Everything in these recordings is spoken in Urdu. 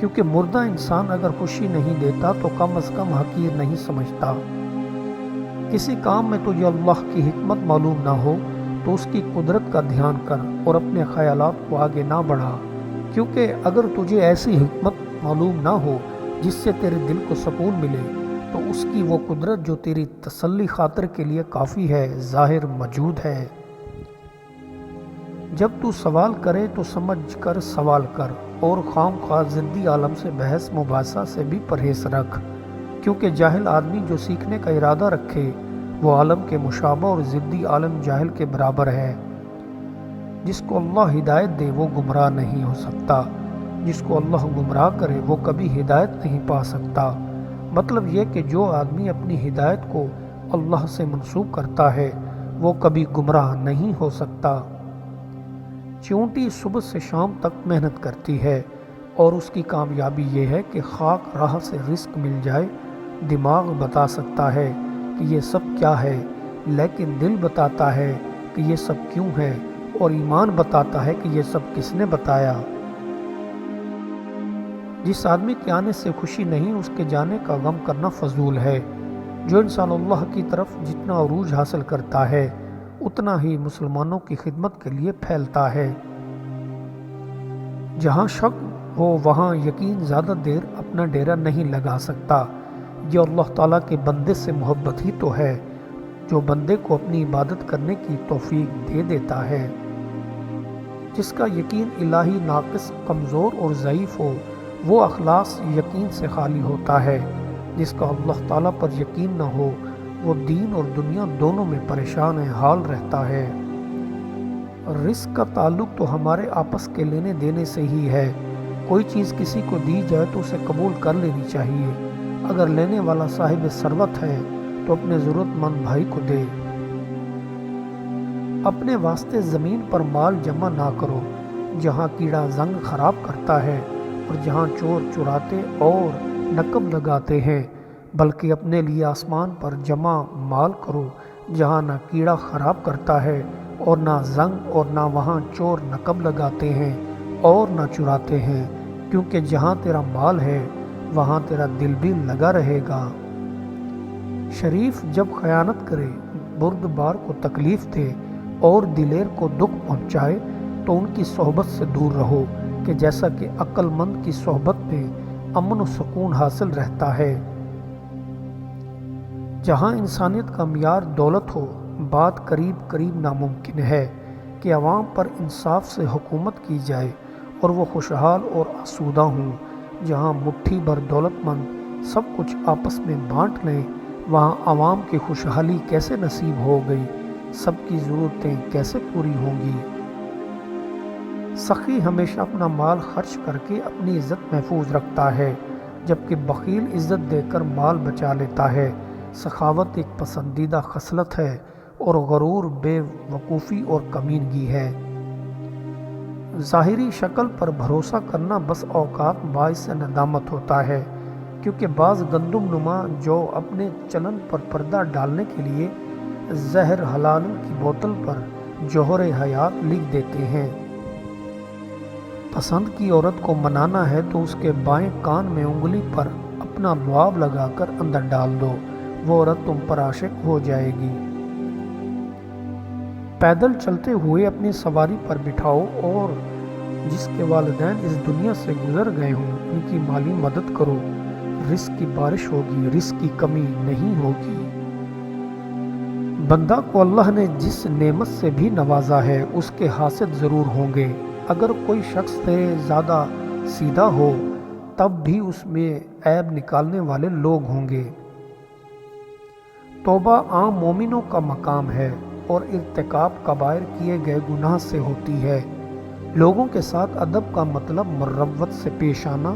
کیونکہ مردہ انسان اگر خوشی نہیں دیتا تو کم از کم حقیر نہیں سمجھتا۔ کسی کام میں تجھے اللہ کی حکمت معلوم نہ ہو تو اس کی قدرت کا دھیان کر اور اپنے خیالات کو آگے نہ بڑھا، کیونکہ اگر تجھے ایسی حکمت معلوم نہ ہو جس سے تیرے دل کو سکون ملے تو اس کی وہ قدرت جو تیری تسلی خاطر کے لیے کافی ہے ظاہر موجود ہے۔ جب تو سوال کرے تو سمجھ کر سوال کر اور خام خواہ ضدی عالم سے بحث مباحثہ سے بھی پرہیز رکھ، کیونکہ جاہل آدمی جو سیکھنے کا ارادہ رکھے وہ عالم کے مشابہ اور ضدی عالم جاہل کے برابر ہے۔ جس کو اللہ ہدایت دے وہ گمراہ نہیں ہو سکتا، جس کو اللہ گمراہ کرے وہ کبھی ہدایت نہیں پا سکتا۔ مطلب یہ کہ جو آدمی اپنی ہدایت کو اللہ سے منسوب کرتا ہے وہ کبھی گمراہ نہیں ہو سکتا۔ چیونٹی صبح سے شام تک محنت کرتی ہے اور اس کی کامیابی یہ ہے کہ خاک راہ سے رزق مل جائے۔ دماغ بتا سکتا ہے کہ یہ سب کیا ہے، لیکن دل بتاتا ہے کہ یہ سب کیوں ہے، اور ایمان بتاتا ہے کہ یہ سب کس نے بتایا۔ جس آدمی کے آنے سے خوشی نہیں اس کے جانے کا غم کرنا فضول ہے۔ جو انسان اللہ کی طرف جتنا عروج حاصل کرتا ہے اتنا ہی مسلمانوں کی خدمت کے لیے پھیلتا ہے۔ جہاں شک ہو وہاں یقین زیادہ دیر اپنا ڈیرا نہیں لگا سکتا۔ یہ اللہ تعالیٰ کے بندے سے محبت ہی تو ہے جو بندے کو اپنی عبادت کرنے کی توفیق دے دیتا ہے۔ جس کا یقین الہی ناقص، کمزور اور ضعیف ہو وہ اخلاص یقین سے خالی ہوتا ہے۔ جس کا اللہ تعالیٰ پر یقین نہ ہو وہ دین اور دنیا دونوں میں پریشان حال رہتا ہے۔ رزق کا تعلق تو ہمارے آپس کے لینے دینے سے ہی ہے۔ کوئی چیز کسی کو دی جائے تو اسے قبول کر لینی چاہیے۔ اگر لینے والا صاحب ثروت ہے تو اپنے ضرورت مند بھائی کو دے۔ اپنے واسطے زمین پر مال جمع نہ کرو جہاں کیڑا زنگ خراب کرتا ہے اور جہاں چور چراتے اور نقب لگاتے ہیں، بلکہ اپنے لیے آسمان پر جمع مال کرو جہاں نہ کیڑا خراب کرتا ہے اور نہ زنگ، اور نہ وہاں چور نقب لگاتے ہیں اور نہ چراتے ہیں، کیونکہ جہاں تیرا مال ہے وہاں تیرا دل بھی لگا رہے گا۔ شریف جب خیانت کرے، بردبار کو تکلیف دے اور دلیر کو دکھ پہنچائے تو ان کی صحبت سے دور رہو، کہ جیسا کہ عقل مند کی صحبت میں امن و سکون حاصل رہتا ہے۔ جہاں انسانیت کا معیار دولت ہو، بات قریب قریب ناممکن ہے کہ عوام پر انصاف سے حکومت کی جائے اور وہ خوشحال اور آسودہ ہوں۔ جہاں مٹھی بھر دولت مند سب کچھ آپس میں بانٹ لیں، وہاں عوام کی خوشحالی کیسے نصیب ہو گئی، سب کی ضرورتیں کیسے پوری ہوں گی۔ سخی ہمیشہ اپنا مال خرچ کر کے اپنی عزت محفوظ رکھتا ہے، جبکہ بخیل عزت دے کر مال بچا لیتا ہے۔ سخاوت ایک پسندیدہ خصلت ہے اور غرور بے وقوفی اور کمینگی ہے۔ ظاہری شکل پر بھروسہ کرنا بس اوقات باعث ندامت ہوتا ہے، کیونکہ بعض گندم نما جو اپنے چلن پر پردہ ڈالنے کے لیے زہر حلال کی بوتل پر جوہر حیات لکھ دیتے ہیں۔ پسند کی عورت کو منانا ہے تو اس کے بائیں کان میں انگلی پر اپنا لعاب لگا کر اندر ڈال دو، وہ عورت تم پر عاشق ہو جائے گی۔ پیدل چلتے ہوئے اپنی سواری پر بٹھاؤ اور جس کے والدین اس دنیا سے گزر گئے ہوں ان کی مالی مدد کرو، رزق کی بارش ہوگی، رزق کی کمی نہیں ہوگی۔ بندہ کو اللہ نے جس نعمت سے بھی نوازا ہے اس کے حاسد ضرور ہوں گے۔ اگر کوئی شخص سے زیادہ سیدھا ہو تب بھی اس میں عیب نکالنے والے لوگ ہوں گے۔ توبہ عام مومنوں کا مقام ہے اور ارتکاب کبائر کیے گئے گناہ سے ہوتی ہے۔ لوگوں کے ساتھ ادب کا مطلب مروت سے پیش آنا،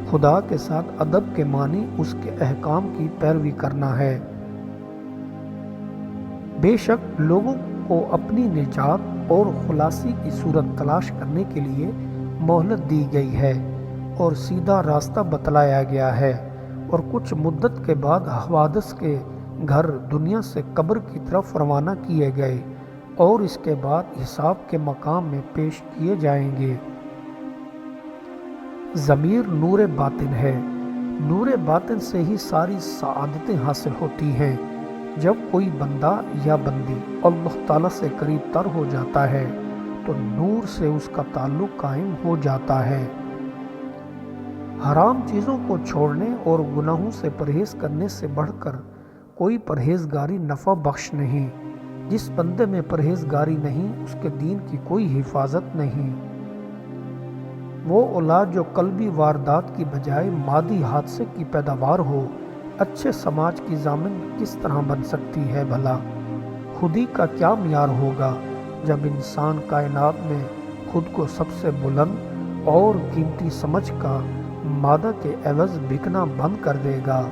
خدا کے ساتھ ادب کے معنی اس کے احکام کی پیروی کرنا ہے۔ بے شک لوگوں کو اپنی نجات اور خلاصی کی صورت تلاش کرنے کے لیے مہلت دی گئی ہے اور سیدھا راستہ بتلایا گیا ہے، اور کچھ مدت کے بعد حوادث کے گھر دنیا سے قبر کی طرف روانہ کیے گئے اور اس کے بعد حساب کے مقام میں پیش کیے جائیں گے۔ ضمیر نور باطن ہے، نور باطن سے ہی ساری سعادتیں حاصل ہوتی ہیں۔ جب کوئی بندہ یا بندی اللہ تعالیٰ سے قریب تر ہو جاتا ہے تو نور سے اس کا تعلق قائم ہو جاتا ہے۔ حرام چیزوں کو چھوڑنے اور گناہوں سے پرہیز کرنے سے بڑھ کر کوئی پرہیزگاری نفع بخش نہیں۔ جس بندے میں پرہیزگاری نہیں، اس کے دین کی کوئی حفاظت نہیں۔ وہ اولاد جو قلبی واردات کی بجائے مادی حادثے کی پیداوار ہو، اچھے سماج کی ضامن کس طرح بن سکتی ہے بھلا؟ خودی کا کیا معیار ہوگا جب انسان کائنات میں خود کو سب سے بلند اور قیمتی سمجھ کا مادہ کے عوض بکنا بند کر دے گا؟